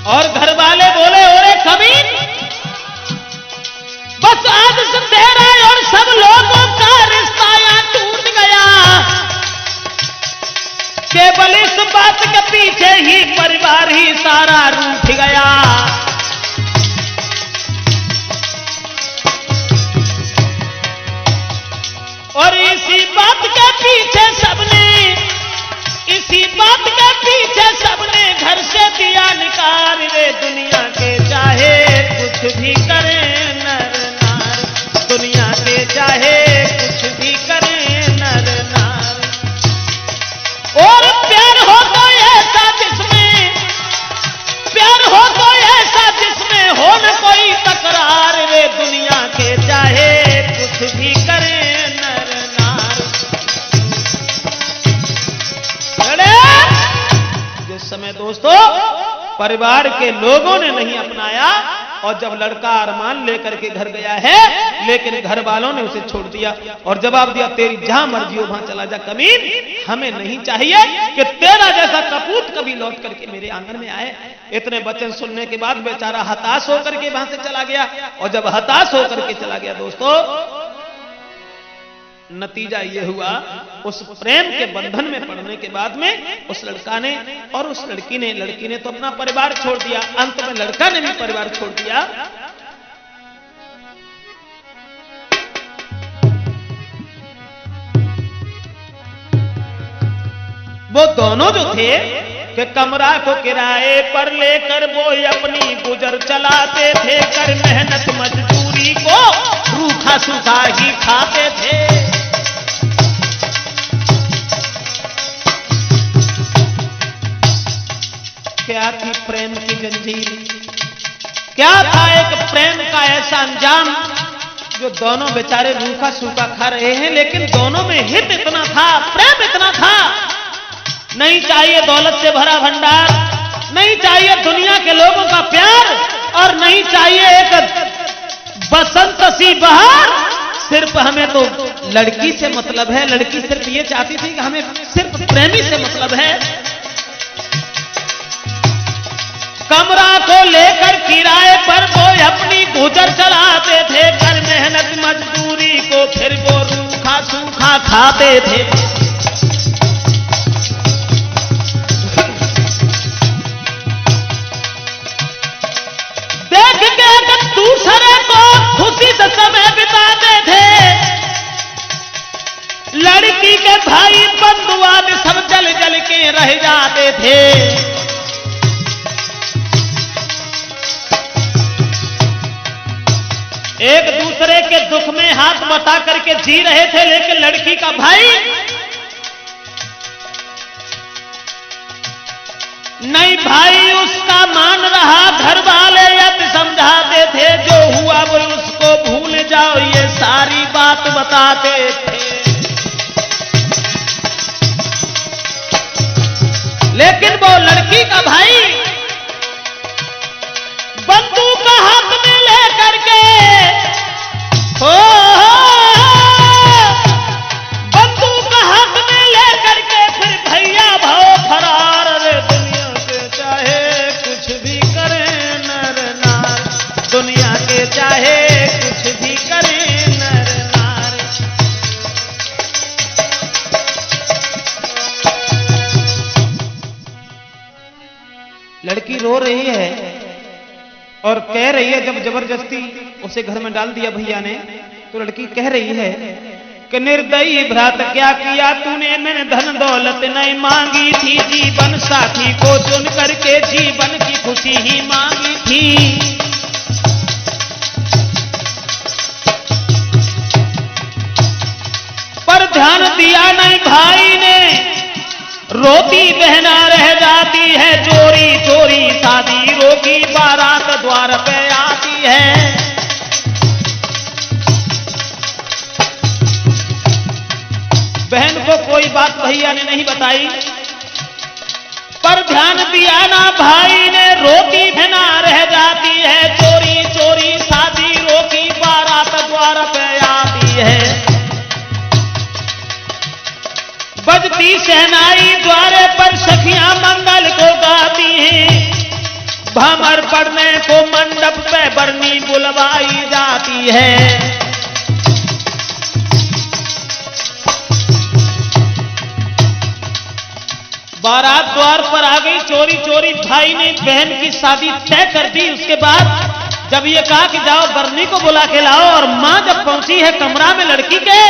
और घर वाले बोले, ओरे कमीन, बस आज से तेरा और सब लोगों का रिश्ता यहाँ टूट गया। केवल इस बात के पीछे ही परिवार ही सारा रूठ गया। और इसी बात के पीछे सबने घर से दिया निकाल, रे दुनिया के चाहे कुछ भी करे नर नार, दुनिया के चाहे कुछ भी करे नर नार। और प्यार हो तो ऐसा जिसमें, प्यार हो तो ऐसा जिसमें हो न कोई तकरार, रे दुनिया के चाहे कुछ भी करे नर नार। जिस समय दोस्तों परिवार के लोगों ने नहीं अपनाया, और जब लड़का अरमान लेकर के घर गया है, लेकिन घर वालों ने उसे छोड़ दिया और जवाब दिया, तेरी जहां मर्जी हो वहां चला जा कमीन, हमें नहीं चाहिए कि तेरा जैसा कपूत कभी लौट करके मेरे आंगन में आए। इतने वचन सुनने के बाद बेचारा हताश होकर के वहां से चला गया, और जब हताश होकर के चला गया दोस्तों, नतीजा यह हुआ, उस प्रेम के बंधन में पड़ने के बाद में उस लड़का ने और उस लड़की ने तो अपना परिवार छोड़ दिया, अंत में लड़का ने भी परिवार छोड़ दिया। वो दोनों जो थे कि कमरा को किराए पर लेकर वो अपनी गुजर चलाते थे, कर मेहनत मजदूरी को रूखा सूखा ही खाते थे। क्या थी प्रेम की जंजीर, क्या था एक प्रेम का ऐसा अंजाम, जो दोनों बेचारे रूखा सूखा खा रहे हैं, लेकिन दोनों में हित इतना था, प्रेम इतना था। नहीं चाहिए दौलत से भरा भंडार, नहीं चाहिए दुनिया के लोगों का प्यार, और नहीं चाहिए एक बसंत सी बहार, सिर्फ हमें तो लड़की से मतलब है। लड़की सिर्फ ये चाहती थी कि हमें सिर्फ प्रेमी से मतलब है। कमरा को लेकर किराए पर वो अपनी गुजर चलाते थे, कर मेहनत मजदूरी को फिर वो रूखा सूखा खाते थे। देख के दूसरे को खुशी से समय बिताते थे। लड़की के भाई बंधु आदि सब जल जल के रह जाते थे। एक दूसरे के दुख में हाथ बटा करके जी रहे थे, लेकिन लड़की का भाई नहीं, भाई उसका मान रहा। घर वाले अब समझाते थे, जो हुआ वो उसको भूल जाओ, ये सारी बात बताते थे। लेकिन वो लड़की का भाई बंदूक हाथ में लेकर के बंदूक हाथ में लेकर के फिर भैया भाव फरार। रे दुनिया के चाहे कुछ भी करे नर नार, दुनिया के चाहे कुछ भी करे नर नार। लड़की रो रही है और कह रही है, जब जबरदस्ती उसे घर में डाल दिया भैया ने, तो लड़की कह रही है कि निर्दयी भ्रात क्या किया तूने, मैंने धन दौलत नहीं मांगी थी, जीवन साथी को चुन करके जीवन की खुशी ही मांगी थी। पर ध्यान दिया नहीं भाई ने, रोती बहना रह जाती है, चोरी चोरी शादी रोकी, बारात द्वार पे आती है। बहन को कोई बात भैया ने नहीं बताई, पर ध्यान दिया ना भाई ने, रोती बहना रह जाती है, चोरी चोरी शादी रोकी, बारात द्वार पे आती है। बजती शहनाई द्वारे पर सखियां मंगल को गाती हैं, भमर पड़ने को मंडप पे बरनी बुलवाई जाती है। बारात द्वार पर आ गई, चोरी चोरी भाई ने बहन की शादी तय कर दी। उसके बाद जब ये कहा कि जाओ बरनी को बुला के लाओ, और मां जब पहुंची है कमरा में लड़की के,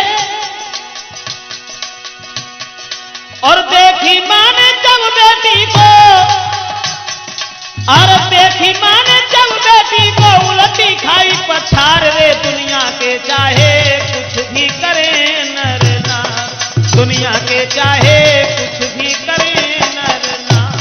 और देखी मां ने जब बेटी को, और देखी मां ने जब बेटी को उलटी खाई पछाड़। रे दुनिया के चाहे कुछ भी करे नर नार, दुनिया के चाहे कुछ भी करे नर नार।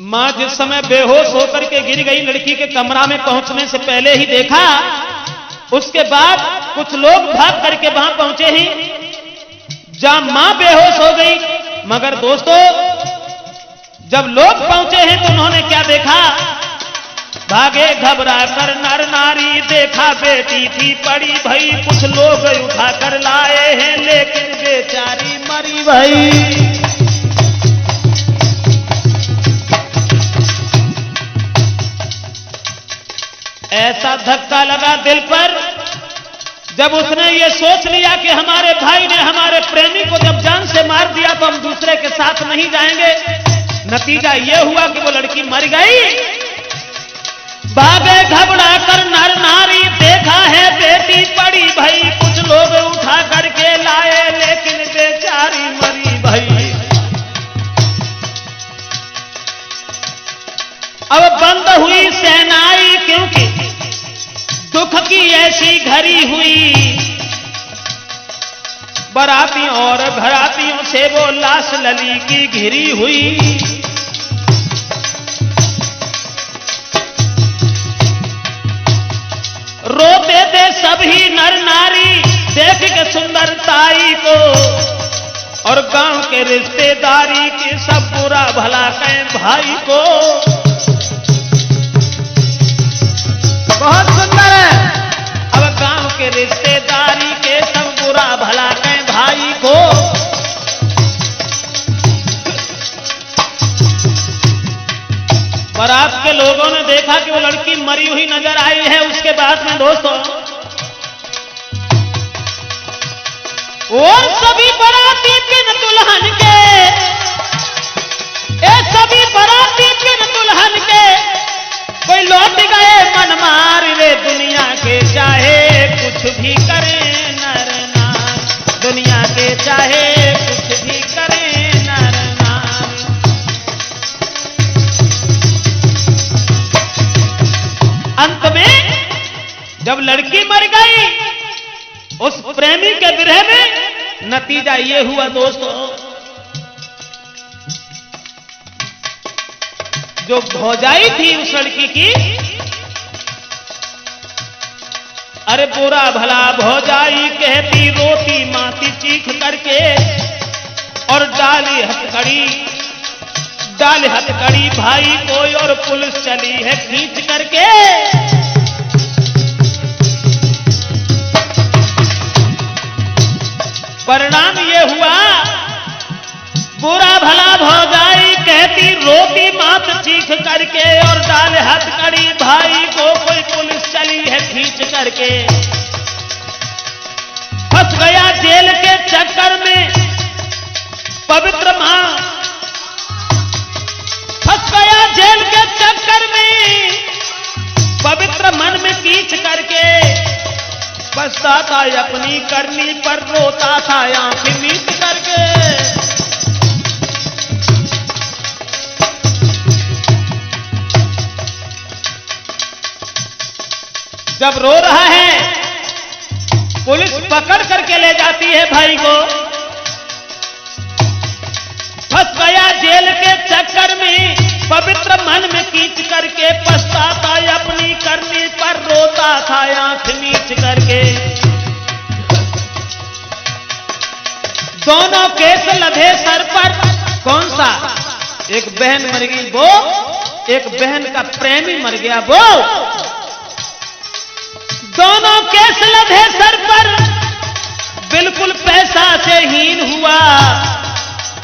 मां जिस समय बेहोश होकर के गिर गई, लड़की के कमरा में पहुंचने से पहले ही देखा। उसके बाद कुछ लोग भाग करके वहां पहुंचे ही जहां मां बेहोश हो गई। मगर दोस्तों, जब लोग पहुंचे हैं तो उन्होंने क्या देखा? भागे घबरा कर नर नारी, देखा बेटी थी पड़ी भई, कुछ लोग उठा कर लाए हैं, लेकिन बेचारी मरी भई। ऐसा धक्का लगा दिल पर, जब उसने ये सोच लिया कि हमारे भाई ने हमारे प्रेमी को जब जान से मार दिया तो हम दूसरे के साथ नहीं जाएंगे। नतीजा ये हुआ कि वो लड़की मर गई। भागे घबरा कर नर नारी, देखा है बेटी पड़ी भई, कुछ लोग उठा करके लाए, लेकिन बेचारी मरी भई। अब बंद हुई शहनाई, क्योंकि दुख की ऐसी घड़ी हुई। बरातियों और घरातियों से वो लाश लली की घिरी हुई। रोते थे सभी नर नारी देख के सुंदरताई को, और गांव के रिश्तेदारी के सब बुरा भला कहें भाई को। बहुत सुंदर है। अब गांव के रिश्तेदारी के सब बुरा भला कहें भाई को। बारात के लोगों ने देखा कि वो लड़की मरी हुई नजर आई है। उसके बाद में दोस्तों, और सभी बाराती बिन दुल्हन के, सभी बाराती बिन दुल्हन के कोई लौट गए मन मार। रे दुनिया के चाहे कुछ भी करे नर नार, दुनिया के चाहे कुछ भी करें नर नारी। अंत में जब लड़की मर गई, उस प्रेमी के विरह में नतीजा ये हुआ दोस्तों, जो भौजाई थी उस लड़की की, अरे बुरा भला भौजाई कहती रोती माती चीख करके, और डाली हथकड़ी भाई कोई, और पुलिस चली है खींच करके। परिणाम ये हुआ, बुरा भला भौजाई कहती रोती मात चीख करके, और डाल हथकड़ी भाई को कोई पुलिस चली है खींच करके। फंस गया जेल के चक्कर में पवित्र मां, फंस गया जेल के चक्कर में पवित्र मन में कीच करके। पछताता अपनी करनी पर, रोता था आंख मीच करके। जब रो रहा है, पुलिस पकड़ करके ले जाती है भाई को। फंस गया जेल के चक्कर में पवित्र मन में कीच करके। पछताता अपनी करनी पर, रोता था आंख मीच करके। दोनों केस लदे सर पर। कौन सा? एक बहन मर गई वो, एक बहन का प्रेमी मर गया वो। दोनों केस लदे सर पर, बिल्कुल पैसा से हीन हुआ।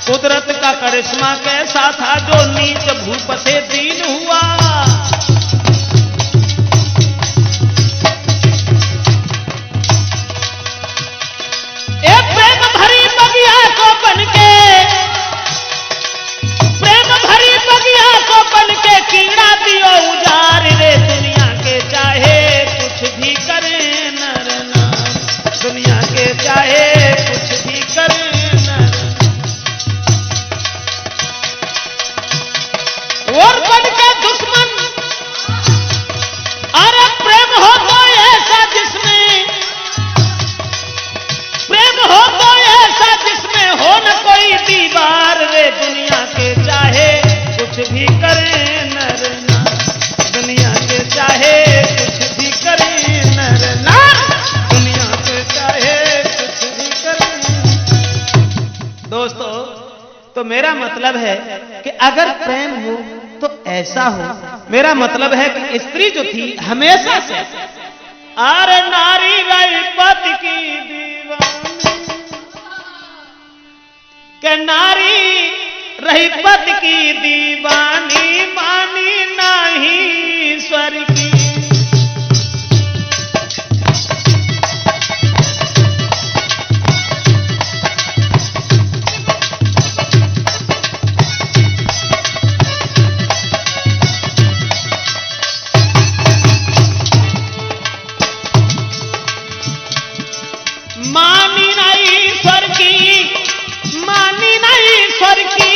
कुदरत का करिश्मा कैसा था जो नीच भूप से दीन हुआ। एक प्रेम भरी बगिया को बनके, प्रेम भरी बगिया को बनके कीड़ा दियो उजार रे। दुनिया के चाहे कुछ भी करे नर नारी, दुनिया के चाहे कुछ भी करे नर। और बन के दुश्मन, अरे प्रेम हो तो ऐसा जिसमें, प्रेम हो तो ऐसा जिसमें हो न कोई दीवार रे। दुनिया के चाहे कुछ भी करे नर नारी, दुनिया के चाहे कुछ भी करे नर नारी, दुनिया के चाहे कुछ भी करे। दोस्तों, तो मेरा मतलब है कि अगर प्रेम हो तो ऐसा हो। मेरा मतलब है कि स्त्री जो थी हमेशा से, अरे नारी रही पति की दीवानी, के नारी रही पति की दीवानी, मानी नहीं ईश्वर की। मानी नहीं ईश्वर की, मानी नहीं ईश्वर की,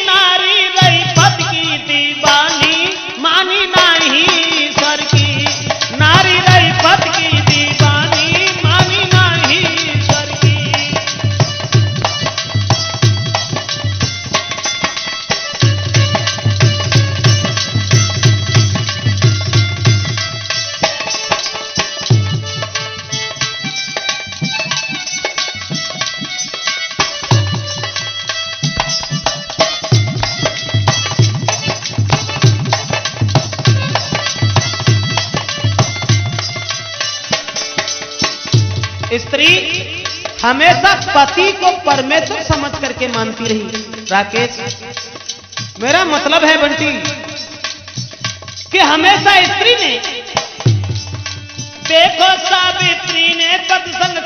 नारी रही पद की दीवानी, मानी नहीं ईश्वर की, नारी रही पद की दीवानी, मानी नहीं ईश्वर की। स्त्री हमेशा पति को परमेश्वर समझ करके मानती रही। राकेश, मेरा मतलब है बंटी कि हमेशा स्त्री ने, देखो सावित्री ने पति संग